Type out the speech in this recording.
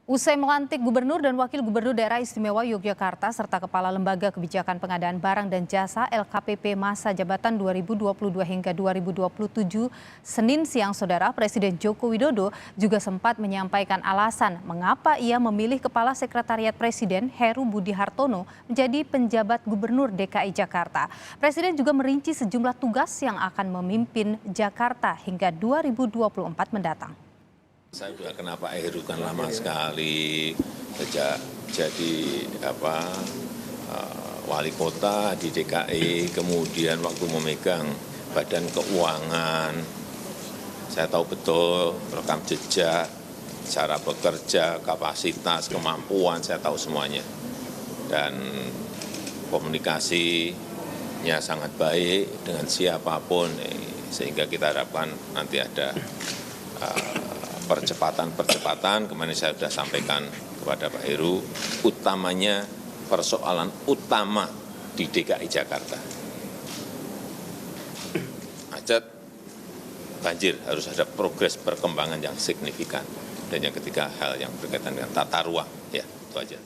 Usai melantik Gubernur dan Wakil Gubernur Daerah Istimewa Yogyakarta serta Kepala Lembaga Kebijakan Pengadaan Barang dan Jasa LKPP masa jabatan 2022 hingga 2027, Senin siang Saudara, Presiden Joko Widodo juga sempat menyampaikan alasan mengapa ia memilih Kepala Sekretariat Presiden Heru Budi Hartono menjadi penjabat Gubernur DKI Jakarta. Presiden juga merinci sejumlah tugas yang akan memimpin Jakarta hingga 2024 mendatang. Saya juga kenapa Heru kan lama sekali sejak jadi wali kota di DKI, kemudian waktu memegang Badan Keuangan, saya tahu betul rekam jejak, cara bekerja, kapasitas, kemampuan, saya tahu semuanya. Dan komunikasinya sangat baik dengan siapapun, sehingga kita harapkan nanti ada percepatan, kemarin saya sudah sampaikan kepada Pak Heru, utamanya persoalan utama di DKI Jakarta. Macet, banjir, harus ada progres perkembangan yang signifikan. Dan yang ketiga, hal yang berkaitan dengan tata ruang. Ya, itu aja.